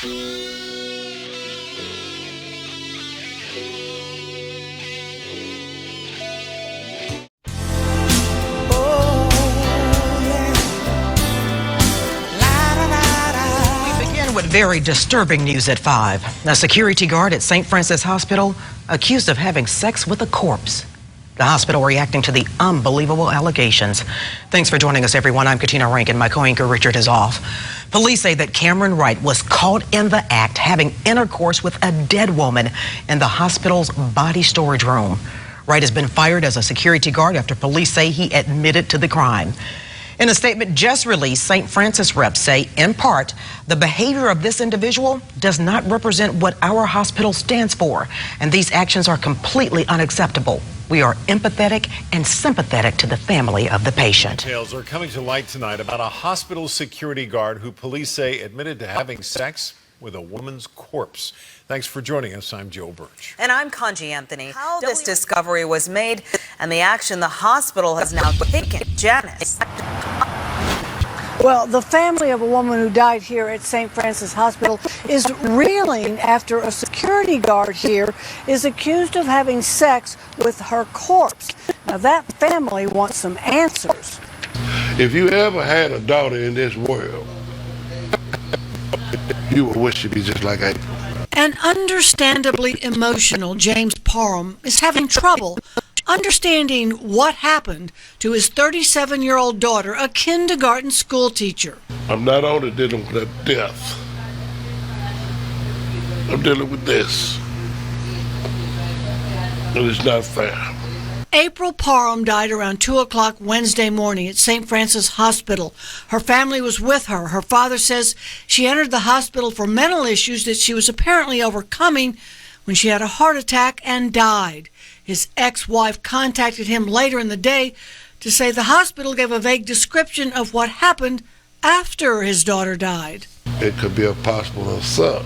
With very disturbing news at 5. A security guard at St. Francis Hospital accused of having sex with a corpse. The hospital reacting to the unbelievable allegations. Thanks for joining us, everyone. I'm Katina Rankin. My co-anchor Richard is off. Police say that Cameron Wright was caught in the act having intercourse with a dead woman in the hospital's body storage room. Wright has been fired as a security guard after police say he admitted to the crime. In a statement just released, St. Francis reps say, in part, the behavior of this individual does not represent what our hospital stands for, and these actions are completely unacceptable. We are empathetic and sympathetic to the family of the patient. Details are coming to light tonight about a hospital security guard who police say admitted to having sex with a woman's corpse. Thanks for joining us. I'm Joe Birch. And I'm Kanji Anthony. How this discovery was made and the action the hospital has now taken. Janice. Well, the family of a woman who died here at St. Francis Hospital is reeling after a security guard here is accused of having sex with her corpse. Now, that family wants some answers. If you ever had a daughter in this world, you would wish she'd be just like April. An understandably emotional James Parham is having trouble understanding what happened to his 37-year-old daughter, a kindergarten school teacher. I'm not only dealing with a death, I'm dealing with this. And it's not fair. April Parham died around 2 o'clock Wednesday morning at St. Francis Hospital. Her family was with her. Her father says she entered the hospital for mental issues that she was apparently overcoming when she had a heart attack and died. His ex-wife contacted him later in the day to say the hospital gave a vague description of what happened after his daughter died. It could be a possible assault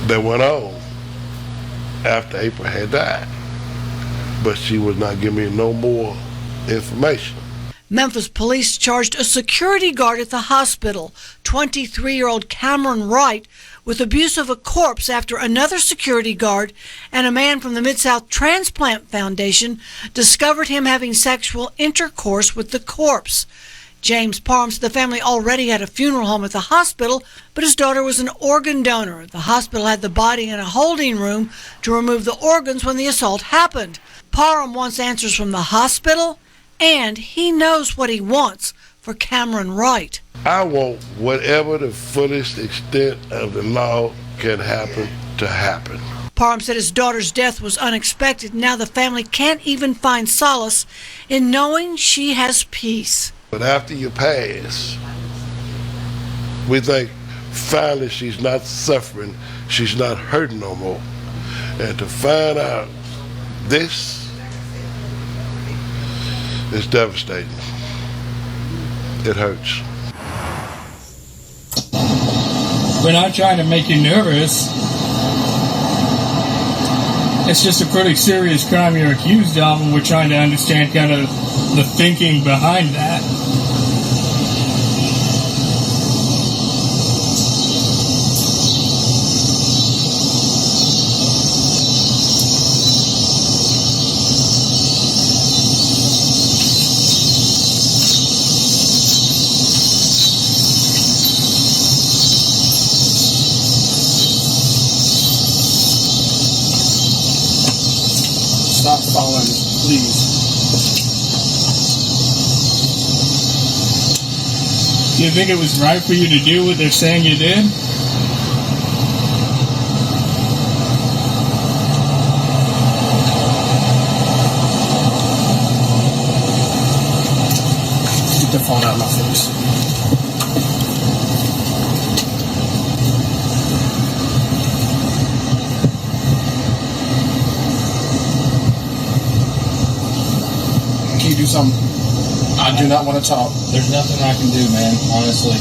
that went on after April had died, but she was not giving me no more information. Memphis police charged a security guard at the hospital, 23-year-old Cameron Wright, with abuse of a corpse after another security guard and a man from the Mid-South Transplant Foundation discovered him having sexual intercourse with the corpse. James Parham said the family already had a funeral home at the hospital, but his daughter was an organ donor. The hospital had the body in a holding room to remove the organs when the assault happened. Parham wants answers from the hospital, and he knows what he wants for Cameron Wright. I want whatever the fullest extent of the law can happen to happen. Parham said his daughter's death was unexpected. Now the family can't even find solace in knowing she has peace. But after you pass, we think finally she's not suffering, she's not hurting no more. And to find out this is devastating. It hurts. We're not trying to make you nervous. It's just a pretty serious crime you're accused of, and we're trying to understand kind of the thinking behind that. Stop following, please. Do you think it was right for you to do what they're saying you did? Get the phone out of my face. Can you do something? I do not want to talk. There's nothing I can do, man, honestly.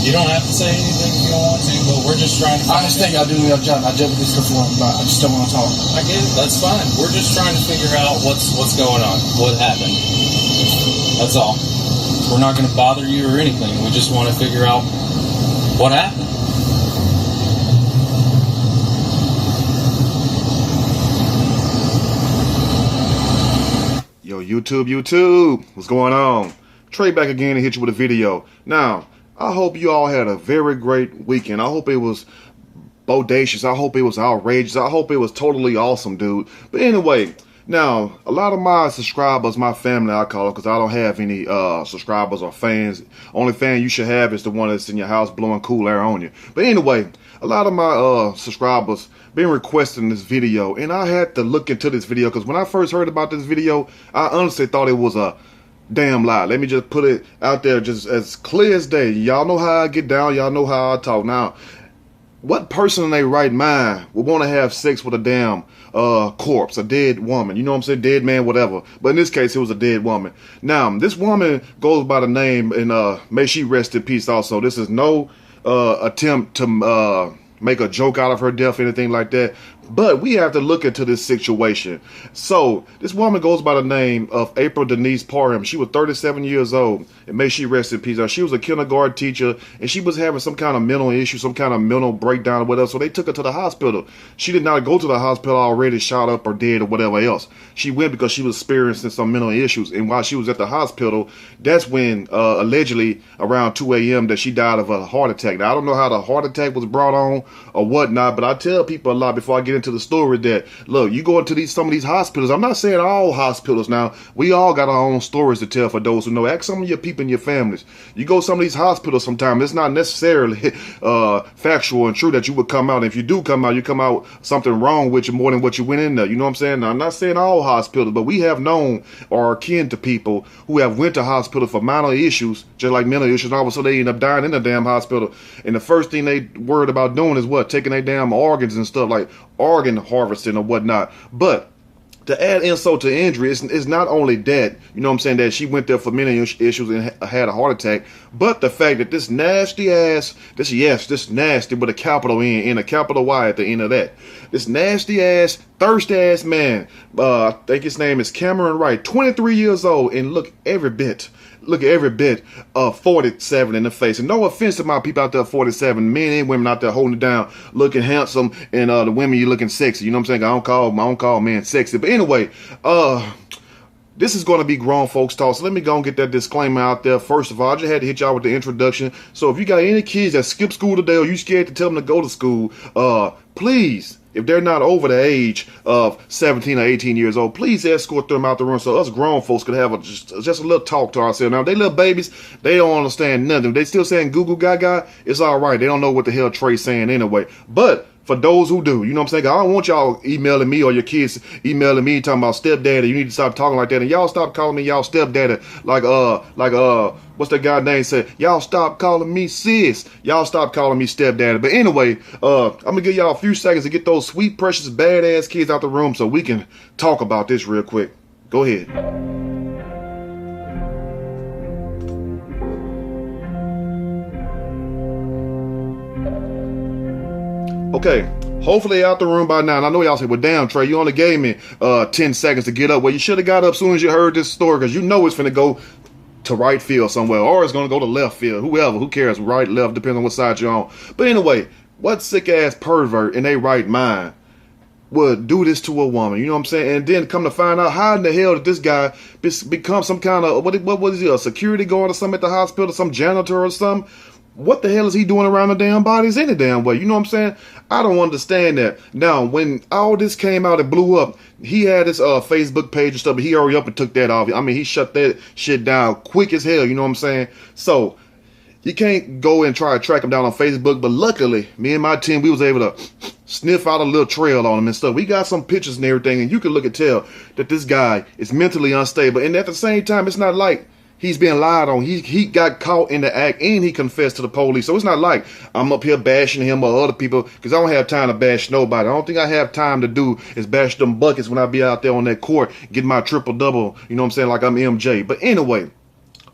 You don't have to say anything if you don't want to, but we're just trying to I just think I do your job. I dealt with this before, but I just don't want to talk. I get it, that's fine. We're just trying to figure out what's going on, what happened. That's all. We're not going to bother you or anything. We just want to figure out What happened? Yo, YouTube, what's going on? Trey back again to hit you with a video. Now, I hope you all had a very great weekend. I hope it was bodacious. I hope it was outrageous. I hope it was totally awesome, dude. But anyway, now, a lot of my subscribers, my family, I call it, because I don't have any subscribers or fans. Only fan you should have is the one that's in your house blowing cool air on you. But anyway, a lot of my subscribers been requesting this video, and I had to look into this video because when I first heard about this video, I honestly thought it was a damn lie. Let me just put it out there just as clear as day. Y'all know how I get down. Y'all know how I talk. Now, what person in their right mind would want to have sex with a damn corpse, a dead woman? You know what I'm saying? Dead man, whatever. But in this case, it was a dead woman. Now, this woman goes by the name, and may she rest in peace also. This is no attempt to make a joke out of her death or anything like that. But we have to look into this situation. So, this woman goes by the name of April Denise Parham. She was 37 years old, and may she rest in peace. She was a kindergarten teacher, and she was having some kind of mental issue, some kind of mental breakdown or whatever, so they took her to the hospital. She did not go to the hospital already shot up or dead or whatever else. She went because she was experiencing some mental issues, and while she was at the hospital, that's when, allegedly, around 2 a.m. that she died of a heart attack. Now, I don't know how the heart attack was brought on or whatnot, but I tell people a lot before I get into the story that, look, you go into some of these hospitals. I'm not saying all hospitals now. We all got our own stories to tell for those who know. Ask some of your people in your families. You go to some of these hospitals sometimes, it's not necessarily factual and true that you would come out. And if you do come out, you come out something wrong with you more than what you went in there. You know what I'm saying? Now, I'm not saying all hospitals, but we have known or are kin to people who have went to hospital for minor issues, just like mental issues, and all of a sudden they end up dying in the damn hospital. And the first thing they worried about doing is what? Taking their damn organs and stuff, like organ harvesting or whatnot. But to add insult to injury, it's not only that, you know what I'm saying, that she went there for many issues and had a heart attack, but the fact that this nasty ass, this nasty with a capital N and a capital Y at the end of that, this nasty ass, thirsty ass man, I think his name is Cameron Wright, 23 years old, and look every bit of 47 in the face. And no offense to my people out there, 47, men and women out there holding it down, looking handsome, and the women, you looking sexy. You know what I'm saying? I don't call men sexy. But anyway, this is going to be grown folks talk. So let me go and get that disclaimer out there. First of all, I just had to hit y'all with the introduction. So if you got any kids that skip school today, or you scared to tell them to go to school, please, if they're not over the age of 17 or 18 years old, please escort them out the room so us grown folks could have just a little talk to ourselves. Now, if they little babies, they don't understand nothing. If they still saying goo goo gaga, it's all right. They don't know what the hell Trey's saying anyway. But for those who do, you know what I'm saying? I don't want y'all emailing me or your kids emailing me talking about stepdaddy. You need to stop talking like that. And y'all stop calling me y'all stepdaddy like what's that guy name said? Y'all stop calling me sis. Y'all stop calling me stepdaddy. But anyway, I'm gonna give y'all a few seconds to get those sweet, precious, badass kids out the room so we can talk about this real quick. Go ahead. Okay, hopefully out the room by now. And I know y'all say, well, damn, Trey, you only gave me 10 seconds to get up. Well, you should have got up as soon as you heard this story, because you know it's finna go to right field somewhere, or it's gonna go to left field. Who cares? Right, left, depends on what side you're on. But anyway, what sick-ass pervert in their right mind would do this to a woman? You know what I'm saying? And then come to find out, how in the hell did this guy become some kind of, what was he, a security guard or something at the hospital, some janitor or something? What the hell is he doing around the damn bodies any damn way? You know what I'm saying? I don't understand that. Now, when all this came out and blew up, he had his Facebook page and stuff, but he hurried up and took that off. I mean, he shut that shit down quick as hell, you know what I'm saying? So, you can't go and try to track him down on Facebook, but luckily, me and my team, we was able to sniff out a little trail on him and stuff. We got some pictures and everything, and you can look and tell that this guy is mentally unstable. And at the same time, it's not like he's being lied on. He got caught in the act, and he confessed to the police. So it's not like I'm up here bashing him or other people, because I don't have time to bash nobody. I don't think I have time to do is bash them buckets when I be out there on that court getting my triple-double, you know what I'm saying, like I'm MJ. But anyway,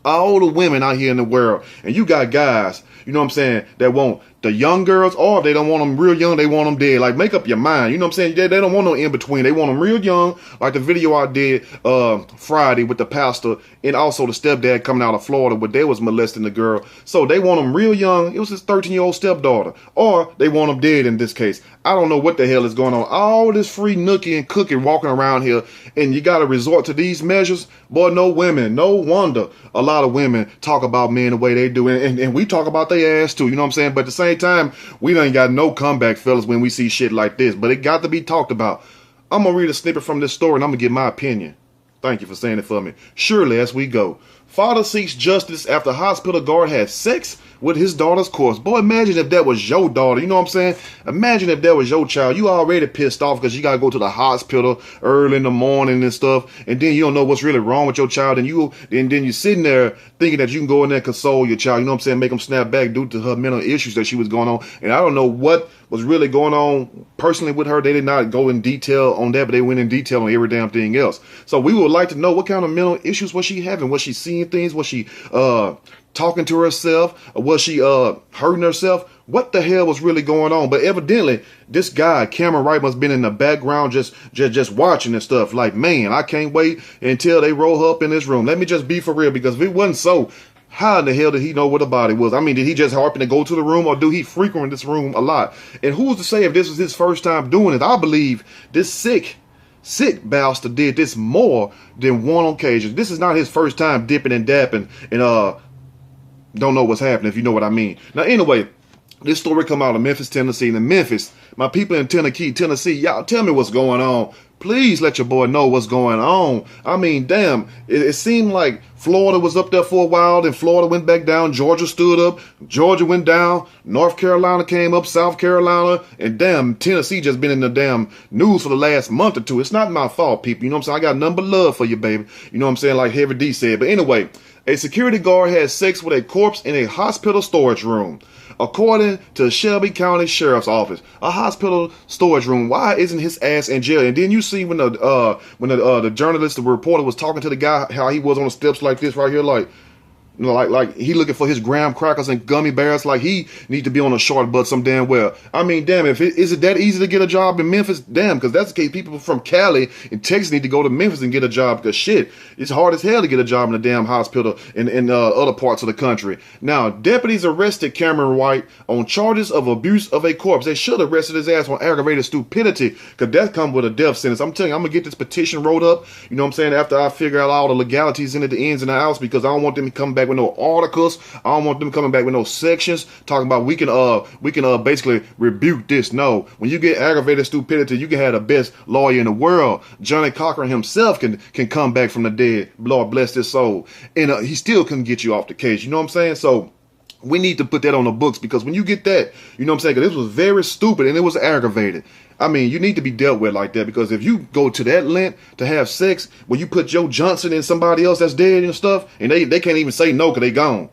all the women out here in the world, and you got guys, you know what I'm saying, that want the young girls, or if they don't want them real young, they want them dead. Like, make up your mind. You know what I'm saying? They don't want no in between. They want them real young, like the video I did Friday with the pastor and also the stepdad coming out of Florida, where they was molesting the girl. So they want them real young. It was his 13-year-old stepdaughter, or they want them dead in this case. I don't know what the hell is going on. All this free nookie and cookie walking around here, and you got to resort to these measures. Boy, no women. No wonder a lot of women talk about men the way they do, and we talk about their ass too. You know what I'm saying? But at the same time, we ain't got no comeback, fellas, when we see shit like this. But it got to be talked about. I'm going to read a snippet from this story, and I'm going to give my opinion. Thank you for saying it for me. Surely, as we go. Father seeks justice after hospital guard had sex with his daughter's corpse. Boy, imagine if that was your daughter. You know what I'm saying? Imagine if that was your child. You already pissed off because you got to go to the hospital early in the morning and stuff. And then you don't know what's really wrong with your child. And then you're sitting there thinking that you can go in there and console your child. You know what I'm saying? Make them snap back due to her mental issues that she was going on. And I don't know what was really going on personally with her. They did not go in detail on that, but they went in detail on every damn thing else. So we would like to know, what kind of mental issues was she having? Was she seeing things? Was she talking to herself? Or was she hurting herself? What the hell was really going on? But evidently, this guy, Cameron Wright, must have been in the background just watching and stuff. Like, man, I can't wait until they roll her up in this room. Let me just be for real, because if it wasn't so, how in the hell did he know where the body was? I mean, did he just happen to go to the room, or do he frequent this room a lot? And who's to say if this was his first time doing it? I believe this sick bastard did this more than one occasion. This is not his first time dipping and dapping and don't know what's happening, if you know what I mean. Now, anyway, this story come out of Memphis, Tennessee. And in Memphis, my people in Tennessee, y'all tell me what's going on. Please let your boy know what's going on. I mean, damn, it seemed like Florida was up there for a while, then Florida went back down, Georgia stood up, Georgia went down, North Carolina came up, South Carolina, and damn, Tennessee just been in the damn news for the last month or two. It's not my fault, people. You know what I'm saying? I got nothing but love for you, baby. You know what I'm saying? Like Heavy D said. But anyway, a security guard had sex with a corpse in a hospital storage room. According to Shelby County Sheriff's Office, a hospital storage room. Why isn't his ass in jail? And then you see when the journalist, the reporter, was talking to the guy, how he was on the steps like this right here, like, you know, like he looking for his graham crackers and gummy bears, like he need to be on a short butt some damn well. I mean, damn, is it that easy to get a job in Memphis? Damn, because that's the case. People from Cali and Texas need to go to Memphis and get a job, because shit, it's hard as hell to get a job in a damn hospital in other parts of the country. Now, deputies arrested Cameron White on charges of abuse of a corpse. They should have arrested his ass on aggravated stupidity, because that comes with a death sentence. I'm telling you, I'm gonna get this petition wrote up, you know what I'm saying, after I figure out all the legalities in it, the ins and the outs, because I don't want them to come back with no articles. I don't want them coming back with no sections talking about we can basically rebuke this. No, when you get aggravated stupidity, you can have the best lawyer in the world. Johnny Cochran himself can come back from the dead. Lord bless his soul, and he still couldn't get you off the case. You know what I'm saying? So we need to put that on the books, because when you get that, you know what I'm saying, because this was very stupid and it was aggravated. I mean, you need to be dealt with like that, because if you go to that length to have sex where you put Joe Johnson and somebody else that's dead and stuff, and they can't even say no because they gone.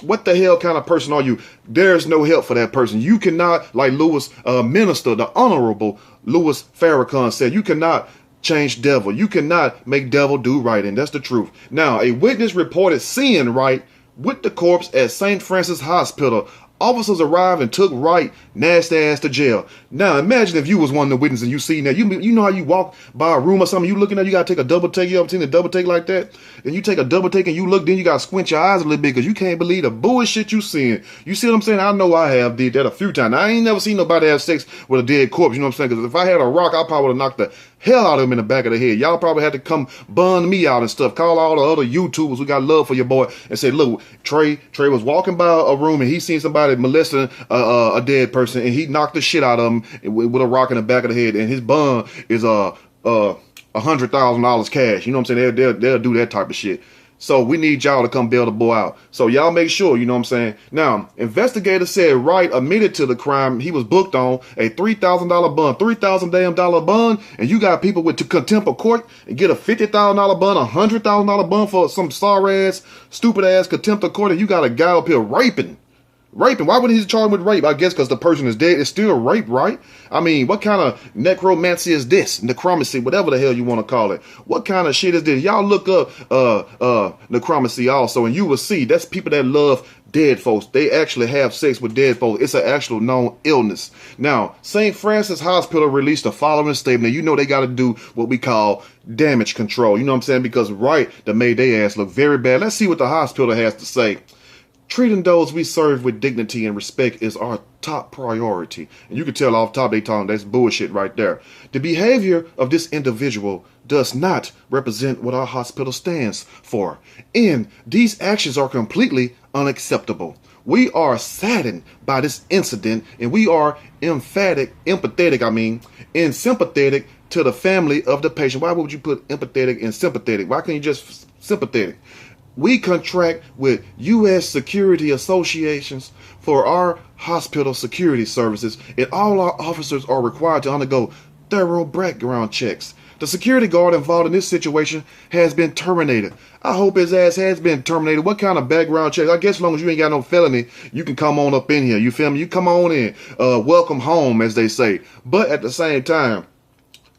What the hell kind of person are you? There's no help for that person. You cannot, like Lewis, minister, the Honorable Louis Farrakhan said, you cannot change devil. You cannot make devil do right, and that's the truth. Now, a witness reported seeing Wright with the corpse at St. Francis Hospital. Officers arrived and took Wright nasty ass to jail. Now imagine if you was one of the witnesses and you seen that. You know how you walk by a room or something, you looking at, you gotta take a double take. You ever seen a double take like that? And you take a double take and you look, then you gotta squint your eyes a little bit because you can't believe the bullshit you seeing. You see what I'm saying? I know I have did that a few times. I ain't never seen nobody have sex with a dead corpse. You know what I'm saying? Because if I had a rock, I probably would have knocked the hell out of him in the back of the head. Y'all probably had to come bun me out and stuff. Call all the other YouTubers who got love for your boy and say, look, Trey was walking by a room and he seen somebody molesting a dead person, and he knocked the shit out of him with a rock in the back of the head, and his bun is $100,000 cash. You know what I'm saying? They'll do that type of shit. So we need y'all to come bail the boy out. So y'all make sure, you know what I'm saying? Now, investigators said Wright admitted to the crime he was booked on, a $3,000 bond, $3,000 bond, and you got people with contempt of court and get a $50,000 bond, $100,000 bond for some sorry ass, stupid ass contempt of court, and you got a guy up here raping. Why wouldn't he charge with rape? I guess because the person is dead. It's still rape, right? I mean, what kind of necromancy is this? Necromancy, whatever the hell you want to call it. What kind of shit is this? Y'all look up necromancy also, and you will see that's people that love dead folks. They actually have sex with dead folks. It's an actual known illness. Now, St. Francis Hospital released the following statement. You know they got to do what we call damage control. You know what I'm saying? Because that made their ass look very bad. Let's see what the hospital has to say. Treating those we serve with dignity and respect is our top priority. And you can tell off top they talking, that's bullshit right there. The behavior of this individual does not represent what our hospital stands for. And these actions are completely unacceptable. We are saddened by this incident, and we are sympathetic to the family of the patient. Why would you put empathetic and sympathetic? Why can't you just sympathetic? We contract with U.S. security associations for our hospital security services, and all our officers are required to undergo thorough background checks. The security guard involved in this situation has been terminated. I hope his ass has been terminated. What kind of background check? I guess as long as you ain't got no felony, you can come on up in here. You feel me? You come on in. Welcome home, as they say. But at the same time,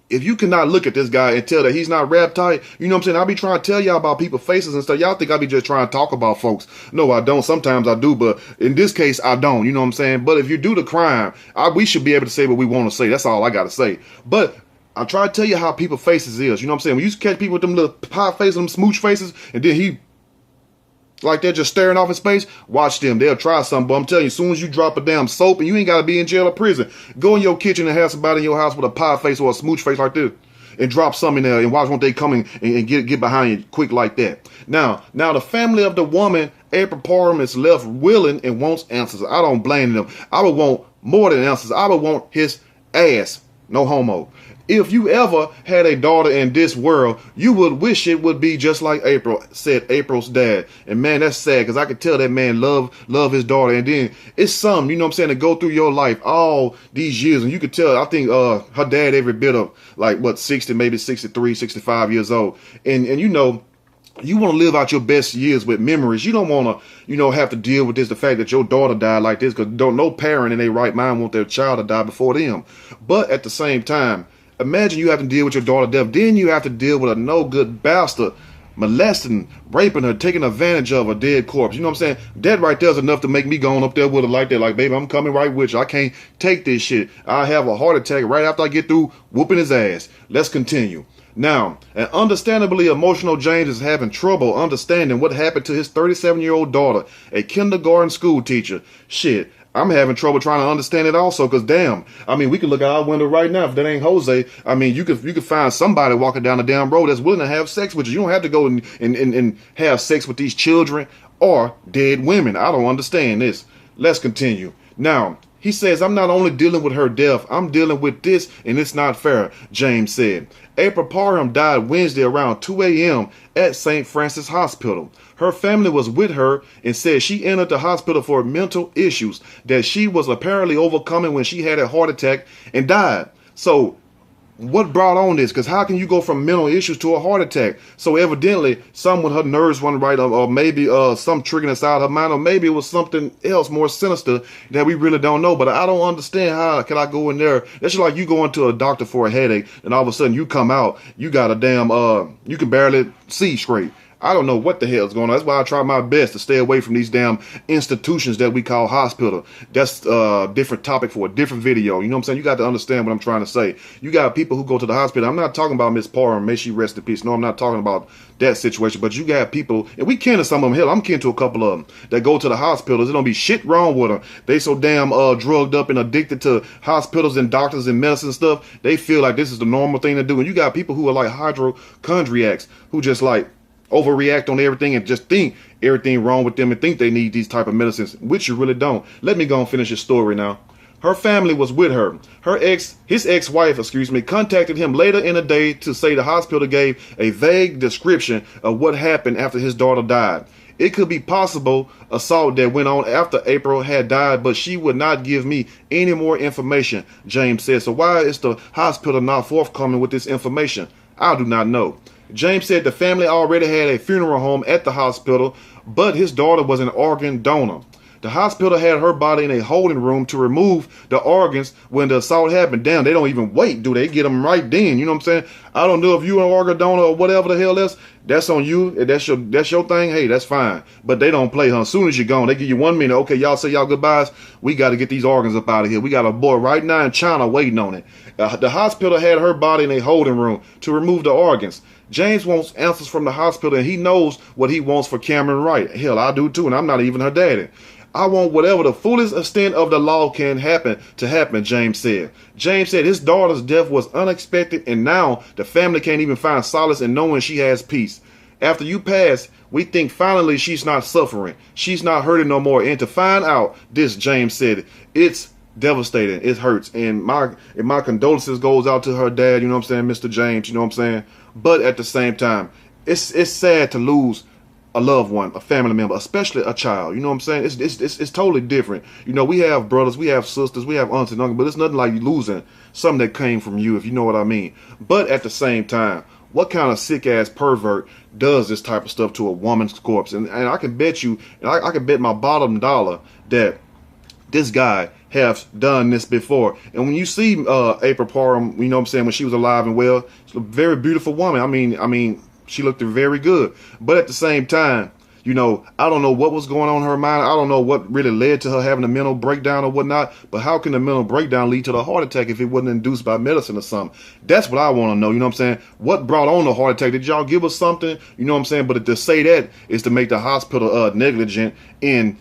if you cannot look at this guy and tell that he's not rap tight, you know what I'm saying? I be trying to tell y'all about people's faces and stuff. Y'all think I be just trying to talk about folks. No, I don't. Sometimes I do, but in this case, I don't. You know what I'm saying? But if you do the crime, we should be able to say what we want to say. That's all I got to say. But I try to tell you how people's faces is. You know what I'm saying? When you catch people with them little pie faces, them smooch faces, and then he like they're just staring off in space, watch them. They'll try something. But I'm telling you, as soon as you drop a damn soap and you ain't got to be in jail or prison, go in your kitchen and have somebody in your house with a pie face or a smooch face like this and drop something in there and watch when they come in and get behind you quick like that. Now the family of the woman, April Parham, is left willing and wants answers. I don't blame them. I would want more than answers. I would want his ass. No homo. If you ever had a daughter in this world, you would wish it would be just like April, said April's dad. And man, that's sad, because I could tell that man love his daughter. And then it's something, you know what I'm saying, to go through your life all these years. And you could tell, I think her dad every bit of 60, maybe 63, 65 years old. And you know, you want to live out your best years with memories. You don't want to, have to deal with the fact that your daughter died like this, because no parent in their right mind want their child to die before them. But at the same time, imagine you have to deal with your daughter death. Then you have to deal with a no good bastard molesting, raping her, taking advantage of a dead corpse. You know what I'm saying? That right there is enough to make me go on up there with her like that. Like, baby, I'm coming right with you. I can't take this shit. I have a heart attack right after I get through whooping his ass. Let's continue. Now, an understandably emotional James is having trouble understanding what happened to his 37-year-old daughter, a kindergarten school teacher. Shit, I'm having trouble trying to understand it also, because damn, I mean, we can look out our window right now. If that ain't Jose, I mean, you could find somebody walking down the damn road that's willing to have sex with you. You don't have to go and have sex with these children or dead women. I don't understand this. Let's continue. Now, he says, I'm not only dealing with her death, I'm dealing with this, and it's not fair, James said. April Parham died Wednesday around 2 a.m. at St. Francis Hospital. Her family was with her and said she entered the hospital for mental issues that she was apparently overcoming when she had a heart attack and died. So what brought on this? Because how can you go from mental issues to a heart attack? So evidently, someone, her nerves weren't right, or maybe some triggering inside her mind, or maybe it was something else more sinister that we really don't know. But I don't understand how can I go in there. That's just like you go into a doctor for a headache, and all of a sudden you come out, you got a damn, you can barely see straight. I don't know what the hell is going on. That's why I try my best to stay away from these damn institutions that we call hospital. That's a different topic for a different video. You know what I'm saying? You got to understand what I'm trying to say. You got people who go to the hospital. I'm not talking about Miss Parham. May she rest in peace. No, I'm not talking about that situation. But you got people, and we kin to some of them. Hell, I'm kin to a couple of them that go to the hospitals. There's don't be shit wrong with them. They so damn drugged up and addicted to hospitals and doctors and medicine and stuff. They feel like this is the normal thing to do. And you got people who are like hypochondriacs who just like overreact on everything and just think everything wrong with them and think they need these type of medicines, which you really don't. Let me go and finish his story now. Her family was with her. His ex-wife, contacted him later in the day to say the hospital gave a vague description of what happened after his daughter died. It could be possible assault that went on after April had died, but she would not give me any more information, James said. So why is the hospital not forthcoming with this information? I do not know. James said the family already had a funeral home at the hospital, but his daughter was an organ donor. The The hospital had her body in a holding room to remove the organs when the assault happened. Damn, they don't even wait, do they? Get them right then. You know what I'm saying? I don't know if you an organ donor or whatever the hell that's on you. If that's your thing, hey, that's fine. But they don't play, huh? As soon as you're gone, they give you 1 minute. Okay, y'all say y'all goodbyes. We got to get these organs up out of here. We got a boy right now in China waiting on it. The hospital had her body in a holding room to remove the organs. James wants answers from the hospital, and he knows what he wants for Cameron Wright. Hell, I do too, and I'm not even her daddy. I want whatever the fullest extent of the law can happen to happen, James said. James said his daughter's death was unexpected, and now the family can't even find solace in knowing she has peace. After you pass, we think finally she's not suffering. She's not hurting no more. And to find out this, James said, it's devastating. It hurts. And my condolences goes out to her dad, you know what I'm saying, Mr. James, you know what I'm saying? But at the same time, it's sad to lose a loved one, a family member, especially a child. You know what I'm saying? It's totally different. You know, we have brothers, we have sisters, we have aunts and uncles, but it's nothing like losing something that came from you, if you know what I mean. But at the same time, what kind of sick ass pervert does this type of stuff to a woman's corpse? And I can bet you, and I can bet my bottom dollar that this guy has done this before. And when you see April Parham, you know what I'm saying, when she was alive and well, she's a very beautiful woman. I mean, she looked very good. But at the same time, you know, I don't know what was going on in her mind. I don't know what really led to her having a mental breakdown or whatnot. But how can a mental breakdown lead to the heart attack if it wasn't induced by medicine or something? That's what I want to know. You know what I'm saying? What brought on the heart attack? Did y'all give us something? You know what I'm saying? But to say that is to make the hospital negligent in,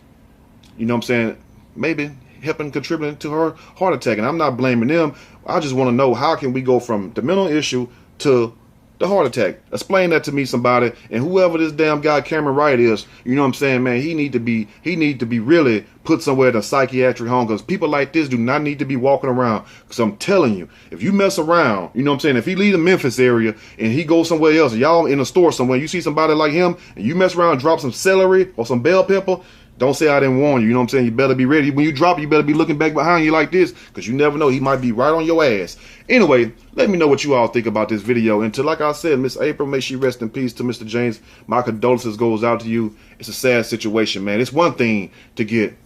you know what I'm saying, maybe helping contributing to her heart attack. And I'm not blaming them. I just want to know, how can we go from the mental issue to the heart attack? Explain that to me, somebody. And whoever this damn guy Cameron Wright is, you know what I'm saying, man, he need to be really put somewhere in a psychiatric home, because people like this do not need to be walking around. Because I'm telling you, if you mess around, you know what I'm saying, if he leave the Memphis area and he goes somewhere else, y'all in a store somewhere, you see somebody like him and you mess around and drop some celery or some bell pepper, don't say I didn't warn you. You know what I'm saying? You better be ready. When you drop, you better be looking back behind you like this, because you never know. He might be right on your ass. Anyway, let me know what you all think about this video. And to, like I said, Miss April, may she rest in peace. To Mr. James, my condolences goes out to you. It's a sad situation, man. It's one thing to get,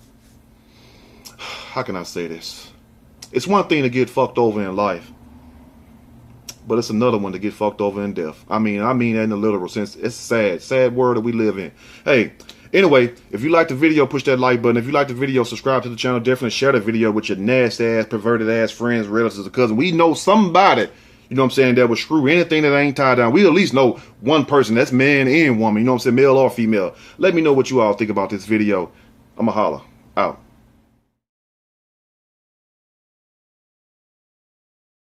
how can I say this? It's one thing to get fucked over in life, but it's another one to get fucked over in death. I mean that in the literal sense. It's a sad world that we live in. Hey, anyway, if you like the video, push that like button. If you like the video, subscribe to the channel. Definitely share the video with your nasty ass, perverted ass friends, relatives, or cousins. We know somebody, you know what I'm saying, that would screw anything that ain't tied down. We at least know one person. That's man and woman. You know what I'm saying, male or female. Let me know what you all think about this video. I'ma holla. Out.